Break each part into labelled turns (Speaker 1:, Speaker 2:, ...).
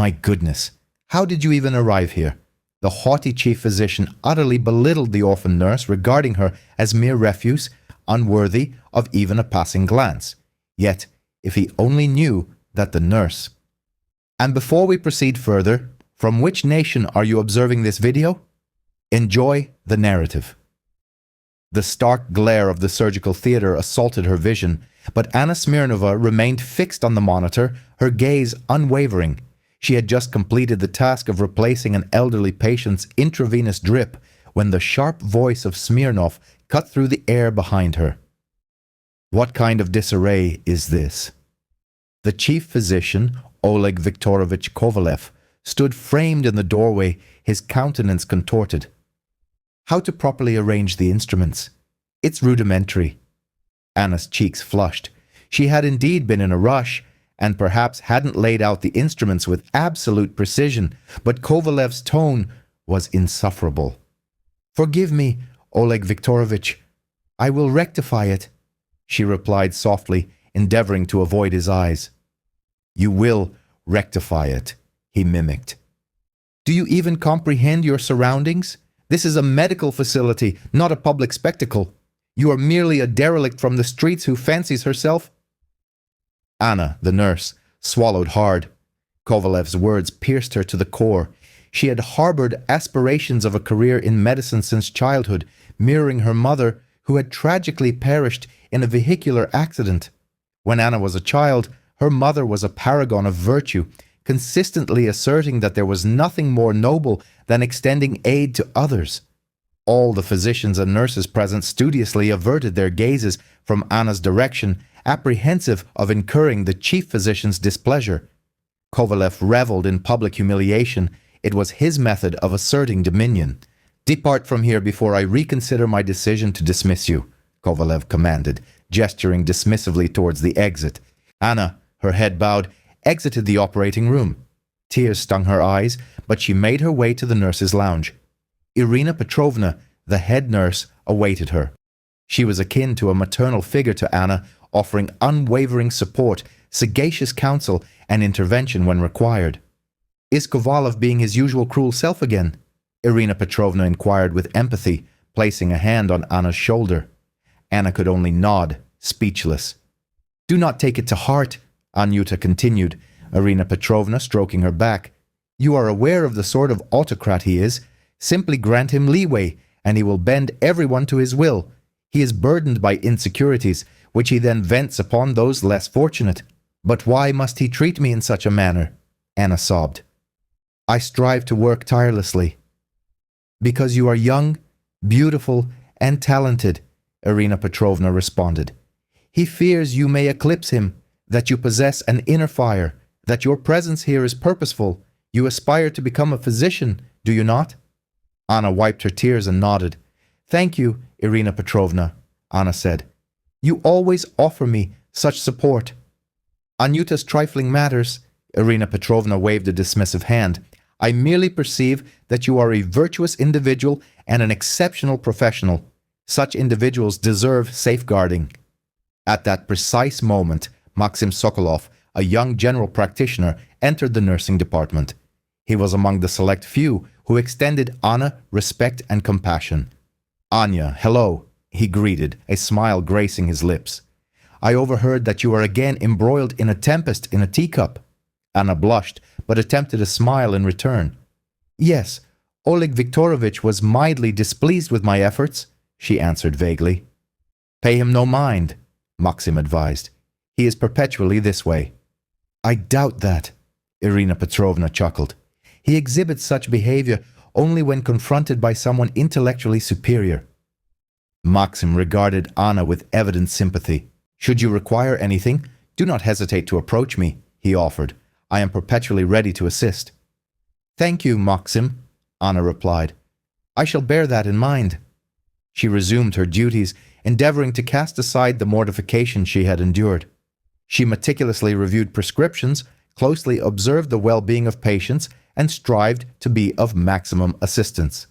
Speaker 1: My goodness, how did you even arrive here? The haughty chief physician utterly belittled the orphan nurse, regarding her as mere refuse, unworthy of even a passing glance. Yet, if he only knew that the nurse... And before we proceed further, from which nation are you observing this video? Enjoy the narrative. The stark glare of the surgical theater assaulted her vision, but Anna Smirnova remained fixed on the monitor, her gaze unwavering. She had just completed the task of replacing an elderly patient's intravenous drip when the sharp voice of Smirnov cut through the air behind her. What kind of disarray is this? The chief physician, Oleg Viktorovich Kovalev, stood framed in the doorway, his countenance contorted. How to properly arrange the instruments? It's rudimentary. Anna's cheeks flushed. She had indeed been in a rush, and perhaps hadn't laid out the instruments with absolute precision, but Kovalev's tone was insufferable. "Forgive me, Oleg Viktorovich. I will rectify it," she replied softly, endeavoring to avoid his eyes. "You will rectify it," he mimicked. "Do you even comprehend your surroundings? This is a medical facility, not a public spectacle. You are merely a derelict from the streets who fancies herself—" Anna, the nurse, swallowed hard. Kovalev's words pierced her to the core. She had harbored aspirations of a career in medicine since childhood, mirroring her mother, who had tragically perished in a vehicular accident. When Anna was a child, her mother was a paragon of virtue, consistently asserting that there was nothing more noble than extending aid to others. All the physicians and nurses present studiously averted their gazes from Anna's direction, apprehensive of incurring the chief physician's displeasure. Kovalev reveled in public humiliation. It was his method of asserting dominion. "Depart from here before I reconsider my decision to dismiss you," Kovalev commanded, gesturing dismissively towards the exit. Anna, her head bowed, exited the operating room. Tears stung her eyes, but she made her way to the nurse's lounge. Irina Petrovna, the head nurse, awaited her. She was akin to a maternal figure to Anna, offering unwavering support, sagacious counsel, and intervention when required. "Is Kovalov being his usual cruel self again?" Irina Petrovna inquired with empathy, placing a hand on Anna's shoulder. Anna could only nod, speechless. "Do not take it to heart," Anyuta continued, Irina Petrovna stroking her back. "You are aware of the sort of autocrat he is. Simply grant him leeway, and he will bend everyone to his will. He is burdened by insecurities, which he then vents upon those less fortunate. But why must he treat me in such a manner?" Anna sobbed. "I strive to work tirelessly." "Because you are young, beautiful, and talented," Irina Petrovna responded. "He fears you may eclipse him, that you possess an inner fire, that your presence here is purposeful. You aspire to become a physician, do you not?" Anna wiped her tears and nodded. "Thank you, Irina Petrovna," Anna said. "You always offer me such support." "Anyuta's trifling matters," Irina Petrovna waved a dismissive hand. "I merely perceive that you are a virtuous individual and an exceptional professional. Such individuals deserve safeguarding." At that precise moment, Maxim Sokolov, a young general practitioner, entered the nursing department. He was among the select few who extended Anna respect and compassion. "Anya, hello," he greeted, a smile gracing his lips. "I overheard that you are again embroiled in a tempest in a teacup." Anna blushed, but attempted a smile in return. "Yes, Oleg Viktorovich was mildly displeased with my efforts," she answered vaguely. "Pay him no mind," Maxim advised. "He is perpetually this way." "I doubt that," Irina Petrovna chuckled. "He exhibits such behavior only when confronted by someone intellectually superior." Maxim regarded Anna with evident sympathy. "Should you require anything, do not hesitate to approach me," he offered. "I am perpetually ready to assist." "Thank you, Maxim," Anna replied. "I shall bear that in mind." She resumed her duties, endeavoring to cast aside the mortification she had endured. She meticulously reviewed prescriptions, closely observed the well-being of patients, and strived to be of maximum assistance.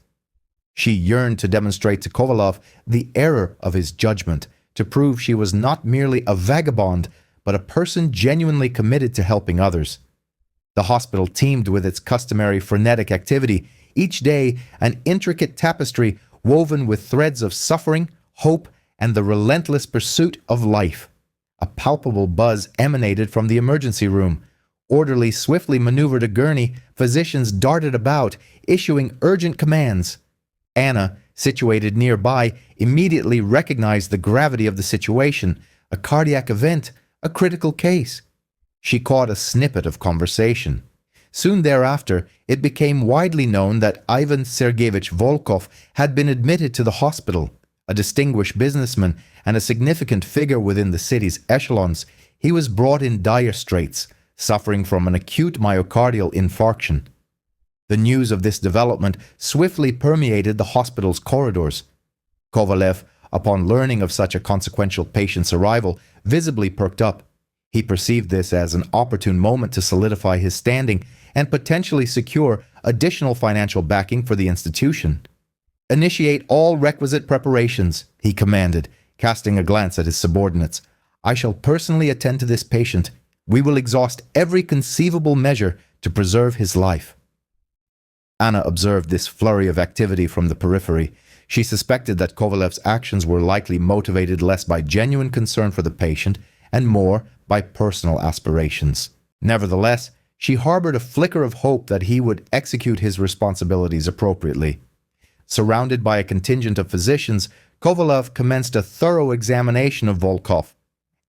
Speaker 1: She yearned to demonstrate to Kovalov the error of his judgment, to prove she was not merely a vagabond, but a person genuinely committed to helping others. The hospital teemed with its customary frenetic activity, each day an intricate tapestry woven with threads of suffering, hope, and the relentless pursuit of life. A palpable buzz emanated from the emergency room. Orderlies swiftly maneuvered a gurney, physicians darted about, issuing urgent commands. Anna, situated nearby, immediately recognized the gravity of the situation, a cardiac event, a critical case. She caught a snippet of conversation. Soon thereafter, it became widely known that Ivan Sergeyevich Volkov had been admitted to the hospital. A distinguished businessman and a significant figure within the city's echelons, he was brought in dire straits, suffering from an acute myocardial infarction. The news of this development swiftly permeated the hospital's corridors. Kovalev, upon learning of such a consequential patient's arrival, visibly perked up. He perceived this as an opportune moment to solidify his standing and potentially secure additional financial backing for the institution. "Initiate all requisite preparations," he commanded, casting a glance at his subordinates. "I shall personally attend to this patient. We will exhaust every conceivable measure to preserve his life." Anna observed this flurry of activity from the periphery. She suspected that Kovalev's actions were likely motivated less by genuine concern for the patient and more by personal aspirations. Nevertheless, she harbored a flicker of hope that he would execute his responsibilities appropriately. Surrounded by a contingent of physicians, Kovalev commenced a thorough examination of Volkov.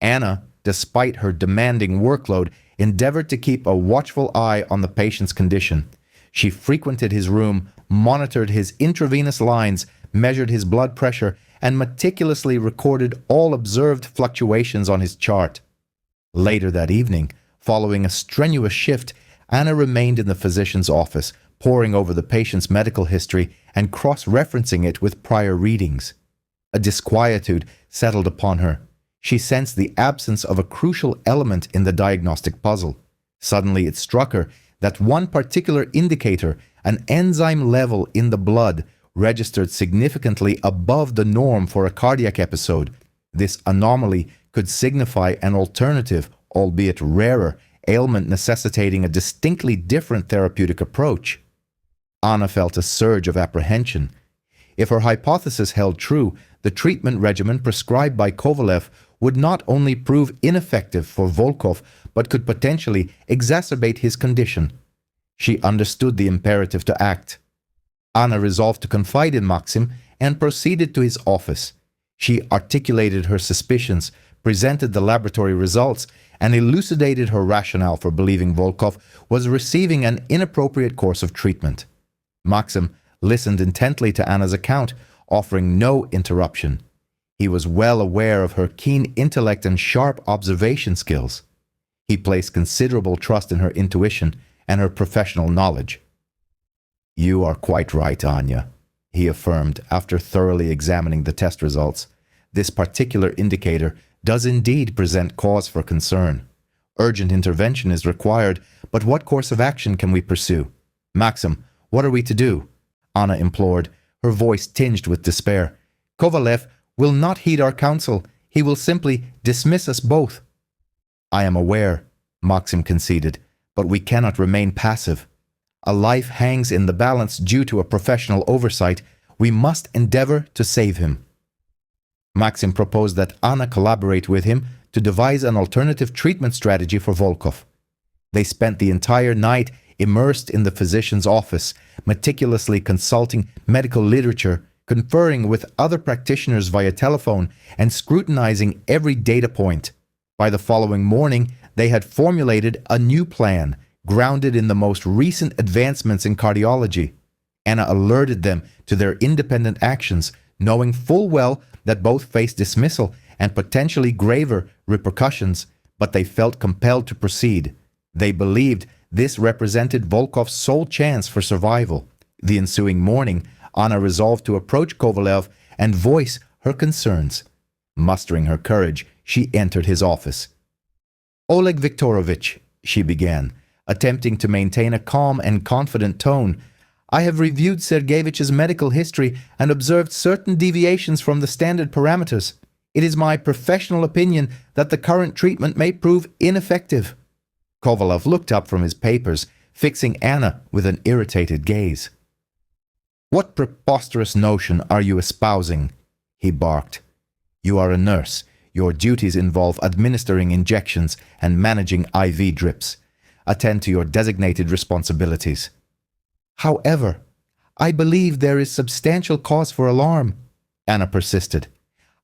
Speaker 1: Anna, despite her demanding workload, endeavored to keep a watchful eye on the patient's condition. She frequented his room, monitored his intravenous lines, measured his blood pressure, and meticulously recorded all observed fluctuations on his chart. Later that evening, following a strenuous shift, Anna remained in the physician's office, poring over the patient's medical history and cross-referencing it with prior readings. A disquietude settled upon her. She sensed the absence of a crucial element in the diagnostic puzzle. Suddenly it struck her that one particular indicator, an enzyme level in the blood, registered significantly above the norm for a cardiac episode. This anomaly could signify an alternative, albeit rarer, ailment necessitating a distinctly different therapeutic approach. Anna felt a surge of apprehension. If her hypothesis held true, the treatment regimen prescribed by Kovalev would not only prove ineffective for Volkov, but could potentially exacerbate his condition. She understood the imperative to act. Anna resolved to confide in Maxim and proceeded to his office. She articulated her suspicions, presented the laboratory results, and elucidated her rationale for believing Volkov was receiving an inappropriate course of treatment. Maxim listened intently to Anna's account, offering no interruption. He was well aware of her keen intellect and sharp observation skills. He placed considerable trust in her intuition and her professional knowledge. "You are quite right, Anya," he affirmed after thoroughly examining the test results. "This particular indicator does indeed present cause for concern. Urgent intervention is required, but what course of action can we pursue? Maxim, what are we to do?" Anna implored, her voice tinged with despair. "Kovalev will not heed our counsel. He will simply dismiss us both." "I am aware," Maxim conceded, "but we cannot remain passive. A life hangs in the balance due to a professional oversight. We must endeavor to save him." Maxim proposed that Anna collaborate with him to devise an alternative treatment strategy for Volkov. They spent the entire night immersed in the physician's office, meticulously consulting medical literature, conferring with other practitioners via telephone, and scrutinizing every data point. By the following morning, they had formulated a new plan, grounded in the most recent advancements in cardiology. Anna alerted them to their independent actions, knowing full well that both faced dismissal and potentially graver repercussions, but they felt compelled to proceed. They believed this represented Volkov's sole chance for survival. The ensuing morning, Anna resolved to approach Kovalev and voice her concerns. Mustering her courage, she entered his office. "Oleg Viktorovich," she began, attempting to maintain a calm and confident tone, "I have reviewed Sergeyevich's medical history and observed certain deviations from the standard parameters. It is my professional opinion that the current treatment may prove ineffective." Kovalov looked up from his papers, fixing Anna with an irritated gaze. "What preposterous notion are you espousing?" he barked. "You are a nurse. Your duties involve administering injections and managing IV drips. Attend to your designated responsibilities." "However, I believe there is substantial cause for alarm," Anna persisted.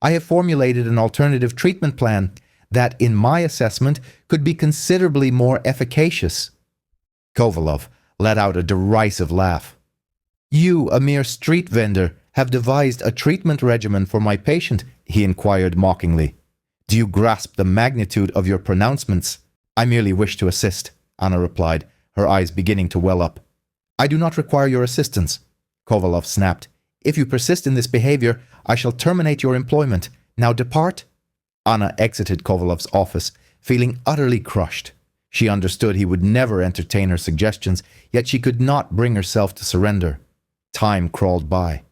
Speaker 1: "I have formulated an alternative treatment plan that, in my assessment, could be considerably more efficacious." Kovalov let out a derisive laugh. "You, a mere street vendor, have devised a treatment regimen for my patient?" he inquired mockingly. "Do you grasp the magnitude of your pronouncements?" "I merely wish to assist," Anna replied, her eyes beginning to well up. "I do not require your assistance," Kovalov snapped. "If you persist in this behavior, I shall terminate your employment. Now depart." Anna exited Kovalov's office, feeling utterly crushed. She understood he would never entertain her suggestions, yet she could not bring herself to surrender. Time crawled by.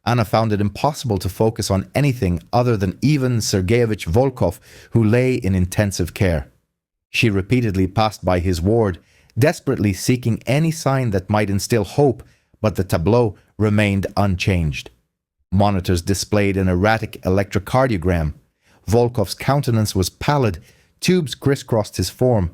Speaker 1: Anna found it impossible to focus on anything other than Ivan Sergeyevich Volkov, who lay in intensive care. She repeatedly passed by his ward, desperately seeking any sign that might instill hope, but the tableau remained unchanged. Monitors displayed an erratic electrocardiogram. Volkov's countenance was pallid, tubes crisscrossed his form.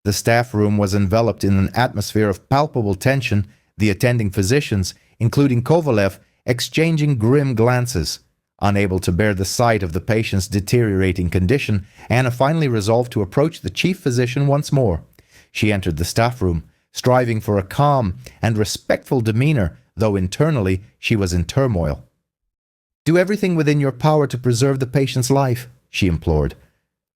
Speaker 1: The staff room was enveloped in an atmosphere of palpable tension, the attending physicians, including Kovalev, exchanging grim glances. Unable to bear the sight of the patient's deteriorating condition, Anna finally resolved to approach the chief physician once more. She entered the staff room, striving for a calm and respectful demeanor, though internally she was in turmoil. "Do everything within your power to preserve the patient's life," she implored.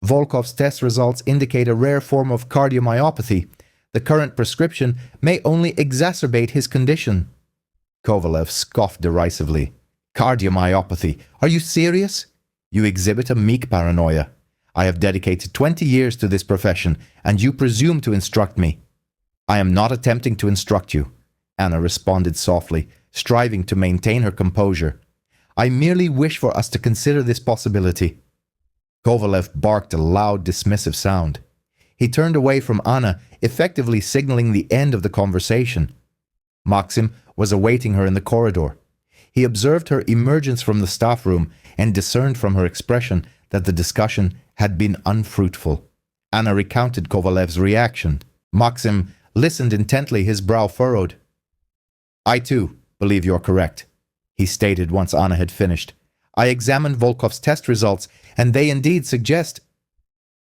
Speaker 1: "Volkov's test results indicate a rare form of cardiomyopathy. The current prescription may only exacerbate his condition." Kovalev scoffed derisively. "Cardiomyopathy? Are you serious? You exhibit a meek paranoia. I have dedicated 20 years to this profession, and you presume to instruct me." "I am not attempting to instruct you," Anna responded softly, striving to maintain her composure. "I merely wish for us to consider this possibility." Kovalev barked a loud, dismissive sound. He turned away from Anna, effectively signaling the end of the conversation. Maxim was awaiting her in the corridor. He observed her emergence from the staff room and discerned from her expression that the discussion had been unfruitful. Anna recounted Kovalev's reaction. Maxim listened intently, his brow furrowed. "I too believe you're correct," he stated once Anna had finished. "I examined Volkov's test results, and they indeed suggest—"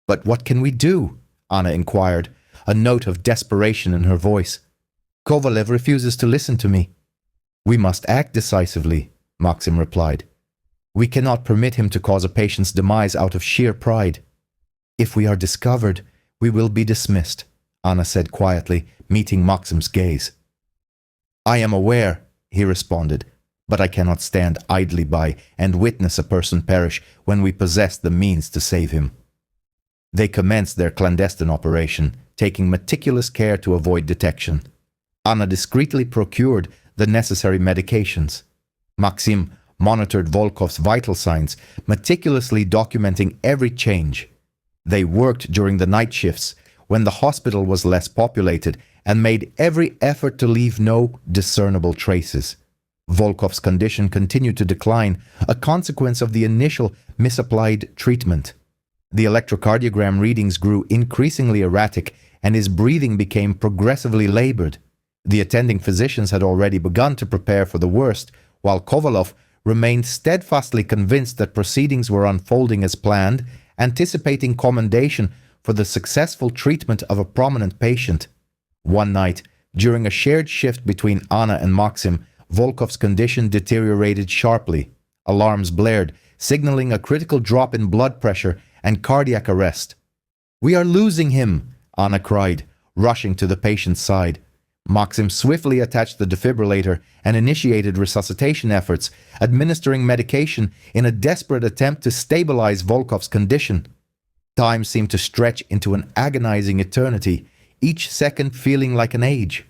Speaker 1: "But what can we do?" Anna inquired, a note of desperation in her voice. "Kovalev refuses to listen to me." "We must act decisively," Maxim replied. "We cannot permit him to cause a patient's demise out of sheer pride." "If we are discovered, we will be dismissed," Anna said quietly, meeting Maxim's gaze. "I am aware," he responded, "but I cannot stand idly by and witness a person perish when we possess the means to save him." They commenced their clandestine operation, taking meticulous care to avoid detection. Anna discreetly procured the necessary medications. Maxim monitored Volkov's vital signs, meticulously documenting every change. They worked during the night shifts, when the hospital was less populated, and made every effort to leave no discernible traces. Volkov's condition continued to decline, a consequence of the initial misapplied treatment. The electrocardiogram readings grew increasingly erratic, and his breathing became progressively labored. The attending physicians had already begun to prepare for the worst, while Kovalov remained steadfastly convinced that proceedings were unfolding as planned, anticipating commendation for the successful treatment of a prominent patient. One night, during a shared shift between Anna and Maxim, Volkov's condition deteriorated sharply. Alarms blared, signaling a critical drop in blood pressure and cardiac arrest. "We are losing him!" Anna cried, rushing to the patient's side. Maxim swiftly attached the defibrillator and initiated resuscitation efforts, administering medication in a desperate attempt to stabilize Volkov's condition. Time seemed to stretch into an agonizing eternity, each second feeling like an age.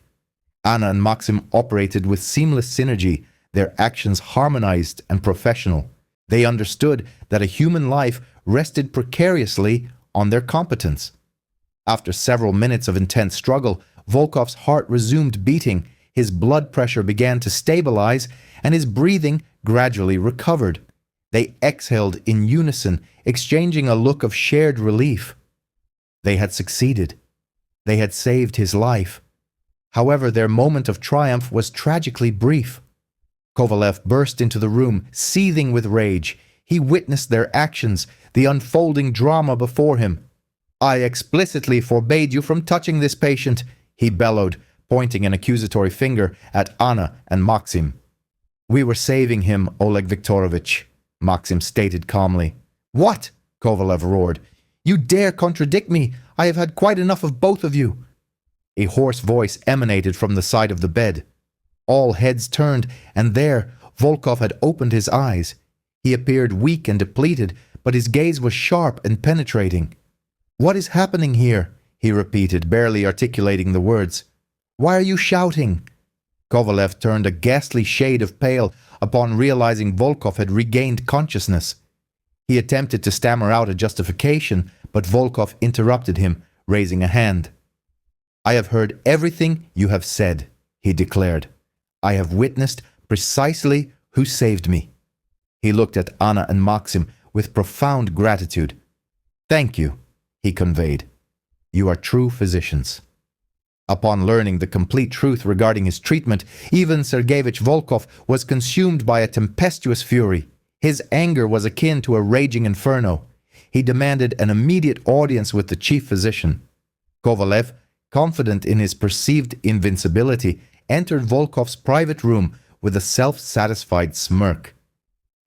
Speaker 1: Anna and Maxim operated with seamless synergy, their actions harmonized and professional. They understood that a human life rested precariously on their competence. After several minutes of intense struggle, Volkov's heart resumed beating, his blood pressure began to stabilize, and his breathing gradually recovered. They exhaled in unison, exchanging a look of shared relief. They had succeeded. They had saved his life. However, their moment of triumph was tragically brief. Kovalev burst into the room, seething with rage. He witnessed their actions, the unfolding drama before him. "I explicitly forbade you from touching this patient," he bellowed, pointing an accusatory finger at Anna and Maxim. "We were saving him, Oleg Viktorovich," Maxim stated calmly. "What?" Kovalev roared. "You dare contradict me? I have had quite enough of both of you." A hoarse voice emanated from the side of the bed. All heads turned, and there Volkov had opened his eyes. He appeared weak and depleted, but his gaze was sharp and penetrating. "What is happening here?" he repeated, barely articulating the words. "Why are you shouting?" Kovalev turned a ghastly shade of pale upon realizing Volkov had regained consciousness. He attempted to stammer out a justification, but Volkov interrupted him, raising a hand. "I have heard everything you have said," he declared. "I have witnessed precisely who saved me." He looked at Anna and Maxim with profound gratitude. "Thank you," he conveyed. "You are true physicians." Upon learning the complete truth regarding his treatment, Ivan Sergeyevich Volkov was consumed by a tempestuous fury. His anger was akin to a raging inferno. He demanded an immediate audience with the chief physician. Kovalev, confident in his perceived invincibility, entered Volkov's private room with a self-satisfied smirk.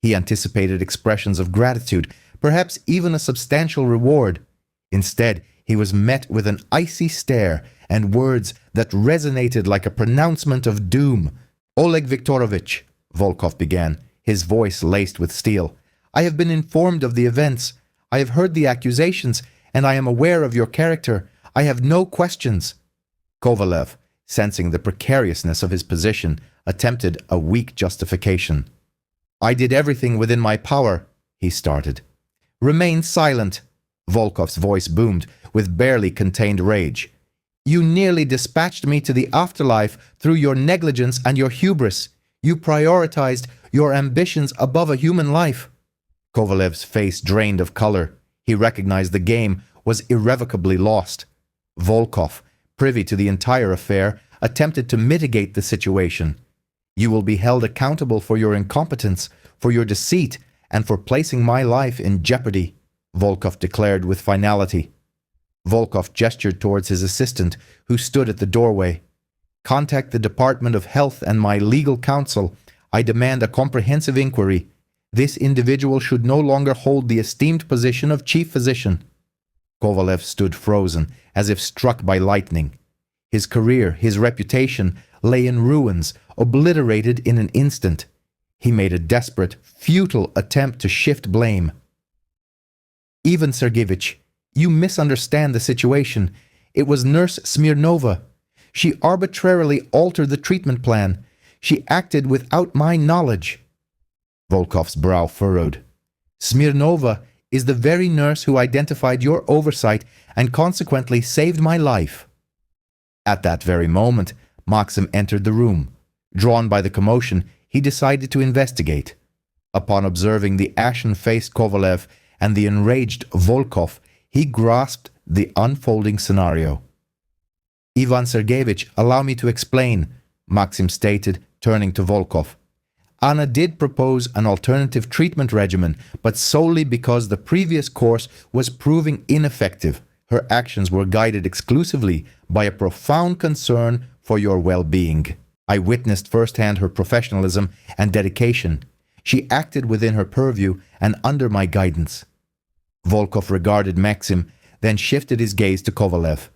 Speaker 1: He anticipated expressions of gratitude, perhaps even a substantial reward. Instead, he was met with an icy stare and words that resonated like a pronouncement of doom. "Oleg Viktorovich," Volkov began, his voice laced with steel, "I have been informed of the events. I have heard the accusations, and I am aware of your character. I have no questions." Kovalev, sensing the precariousness of his position, attempted a weak justification. "I did everything within my power," he started. "Remain silent," Volkov's voice boomed with barely contained rage. "You nearly dispatched me to the afterlife through your negligence and your hubris. You prioritized your ambitions above a human life." Kovalev's face drained of color. He recognized the game was irrevocably lost. Volkov, privy to the entire affair, attempted to mitigate the situation. "You will be held accountable for your incompetence, for your deceit, and for placing my life in jeopardy," Volkov declared with finality. Volkov gestured towards his assistant, who stood at the doorway. "Contact the Department of Health and my legal counsel. I demand a comprehensive inquiry. This individual should no longer hold the esteemed position of chief physician." Kovalev stood frozen, as if struck by lightning. His career, his reputation, lay in ruins, obliterated in an instant. He made a desperate, futile attempt to shift blame. "Ivan Sergeyevich, you misunderstand the situation. It was Nurse Smirnova. She arbitrarily altered the treatment plan. She acted without my knowledge." Volkov's brow furrowed. "Smirnova is the very nurse who identified your oversight and consequently saved my life." At that very moment, Maxim entered the room. Drawn by the commotion, he decided to investigate. Upon observing the ashen-faced Kovalev and the enraged Volkov, he grasped the unfolding scenario. "Ivan Sergeyevich, allow me to explain," Maxim stated, turning to Volkov. "Anna did propose an alternative treatment regimen, but solely because the previous course was proving ineffective. Her actions were guided exclusively by a profound concern for your well-being. I witnessed firsthand her professionalism and dedication. She acted within her purview and under my guidance." Volkov regarded Maxim, then shifted his gaze to Kovalev.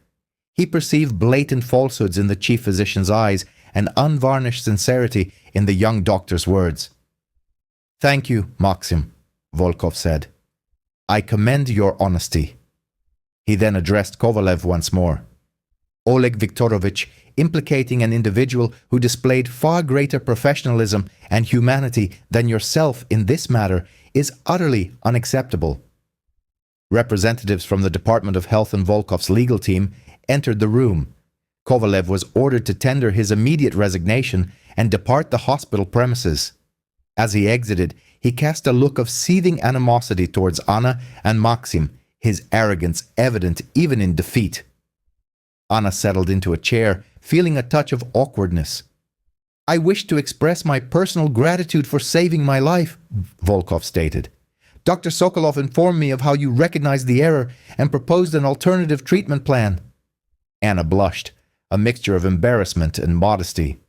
Speaker 1: He perceived blatant falsehoods in the chief physician's eyes and unvarnished sincerity in the young doctor's words. "Thank you, Maxim," Volkov said. "I commend your honesty." He then addressed Kovalev once more. "Oleg Viktorovich, implicating an individual who displayed far greater professionalism and humanity than yourself in this matter is utterly unacceptable." Representatives from the Department of Health and Volkov's legal team entered the room. Kovalev was ordered to tender his immediate resignation and depart the hospital premises. As he exited, he cast a look of seething animosity towards Anna and Maxim, his arrogance evident even in defeat. Anna settled into a chair, feeling a touch of awkwardness. "I wish to express my personal gratitude for saving my life," Volkov stated. "Dr. Sokolov informed me of how you recognized the error and proposed an alternative treatment plan." Anna blushed, a mixture of embarrassment and modesty.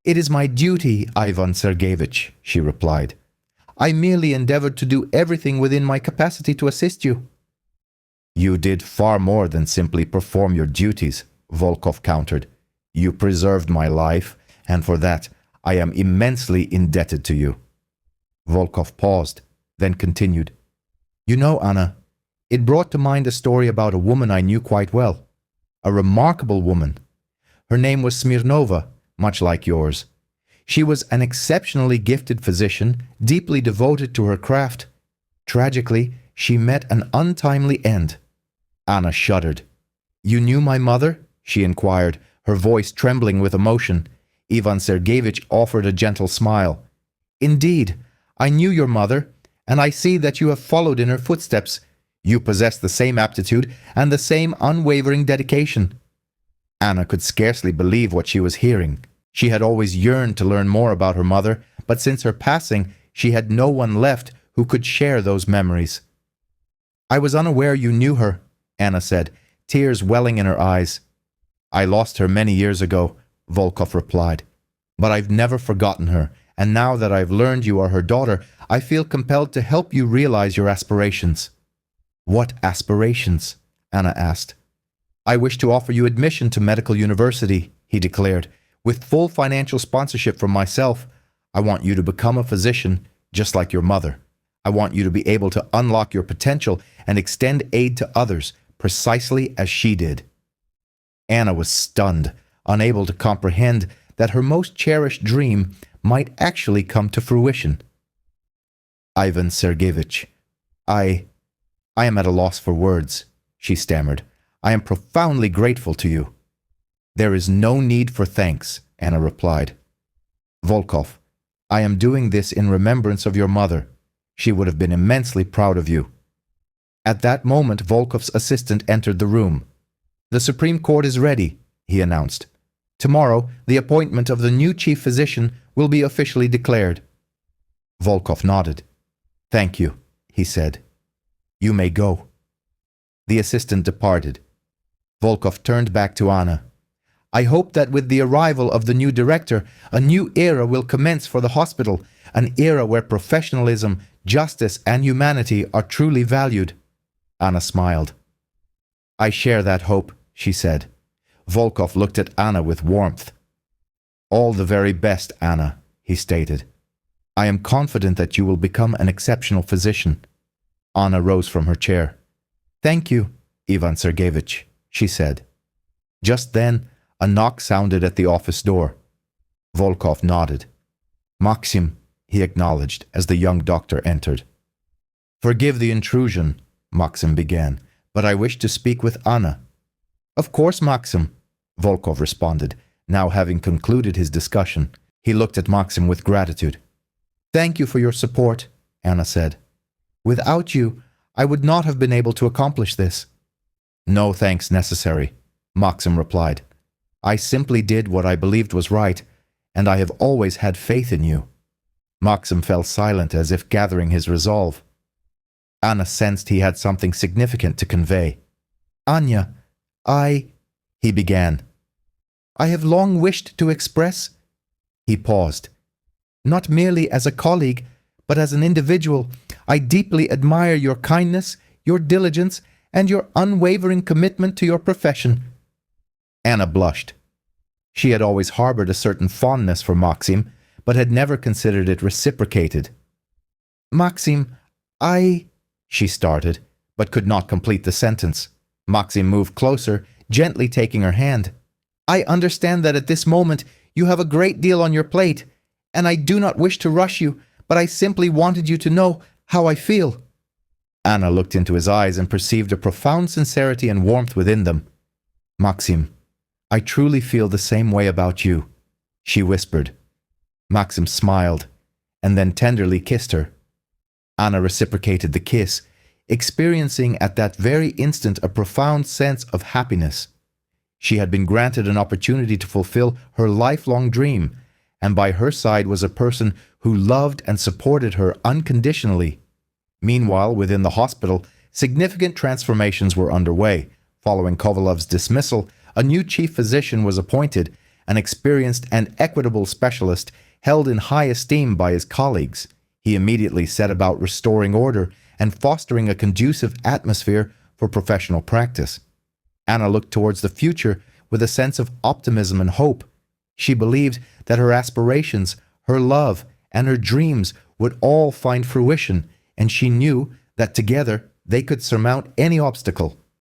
Speaker 1: "It is my duty, Ivan Sergeyevich," she replied. "I merely endeavored to do everything within my capacity to assist you." "You did far more than simply perform your duties," Volkov countered. "You preserved my life, and for that I am immensely indebted to you." Volkov paused, then continued. "You know, Anna, it brought to mind a story about a woman I knew quite well. A remarkable woman. Her name was Smirnova, much like yours. She was an exceptionally gifted physician, deeply devoted to her craft. Tragically, she met an untimely end." Anna shuddered. "You knew my mother?" she inquired, her voice trembling with emotion. Ivan Sergeyevich offered a gentle smile. "Indeed, I knew your mother, and I see that you have followed in her footsteps. You possess the same aptitude and the same unwavering dedication." Anna could scarcely believe what she was hearing. She had always yearned to learn more about her mother, but since her passing, she had no one left who could share those memories. "I was unaware you knew her," Anna said, tears welling in her eyes. "I lost her many years ago," Volkov replied. "But I've never forgotten her, and now that I've learned you are her daughter, I feel compelled to help you realize your aspirations." "What aspirations?" Anna asked. "I wish to offer you admission to medical university," he declared, "with full financial sponsorship from myself. I want you to become a physician, just like your mother. I want you to be able to unlock your potential and extend aid to others, precisely as she did." Anna was stunned, unable to comprehend that her most cherished dream might actually come to fruition. "Ivan Sergeyevich, I am at a loss for words," she stammered. "I am profoundly grateful to you." "There is no need for thanks," Anna replied. "Volkov, I am doing this in remembrance of your mother. She would have been immensely proud of you." At that moment, Volkov's assistant entered the room. "The Supreme Court is ready," he announced. "Tomorrow, the appointment of the new chief physician will be officially declared." Volkov nodded. "Thank you," he said. "You may go." The assistant departed. Volkov turned back to Anna. "I hope that with the arrival of the new director, a new era will commence for the hospital, an era where professionalism, justice, and humanity are truly valued." Anna smiled. "I share that hope," she said. Volkov looked at Anna with warmth. "All the very best, Anna," he stated. "I am confident that you will become an exceptional physician." Anna rose from her chair. "Thank you, Ivan Sergeyevich," she said. Just then, a knock sounded at the office door. Volkov nodded. "Maxim," he acknowledged as the young doctor entered. "Forgive the intrusion," Maxim began, "but I wish to speak with Anna." "Of course, Maxim," Volkov responded, now having concluded his discussion. He looked at Maxim with gratitude. "Thank you for your support," Anna said. "Without you, I would not have been able to accomplish this." "No thanks necessary," Maxim replied. "I simply did what I believed was right, and I have always had faith in you." Maxim fell silent as if gathering his resolve. Anna sensed he had something significant to convey. "Anya, he began. "I have long wished to express—" He paused. "Not merely as a colleague, but as an individual, I deeply admire your kindness, your diligence, and your unwavering commitment to your profession." Anna blushed. She had always harbored a certain fondness for Maxim, but had never considered it reciprocated. "Maxim, she started, but could not complete the sentence. Maxim moved closer, gently taking her hand. "I understand that at this moment you have a great deal on your plate, and I do not wish to rush you, but I simply wanted you to know how I feel." Anna looked into his eyes and perceived a profound sincerity and warmth within them. "Maxim, I truly feel the same way about you," she whispered. Maxim smiled, and then tenderly kissed her. Anna reciprocated the kiss, experiencing at that very instant a profound sense of happiness. She had been granted an opportunity to fulfill her lifelong dream, and by her side was a person who loved and supported her unconditionally. Meanwhile, within the hospital, significant transformations were underway. Following Kovalov's dismissal, a new chief physician was appointed, an experienced and equitable specialist held in high esteem by his colleagues. He immediately set about restoring order and fostering a conducive atmosphere for professional practice. Anna looked towards the future with a sense of optimism and hope. She believed that her aspirations, her love, and her dreams would all find fruition, and she knew that together they could surmount any obstacle.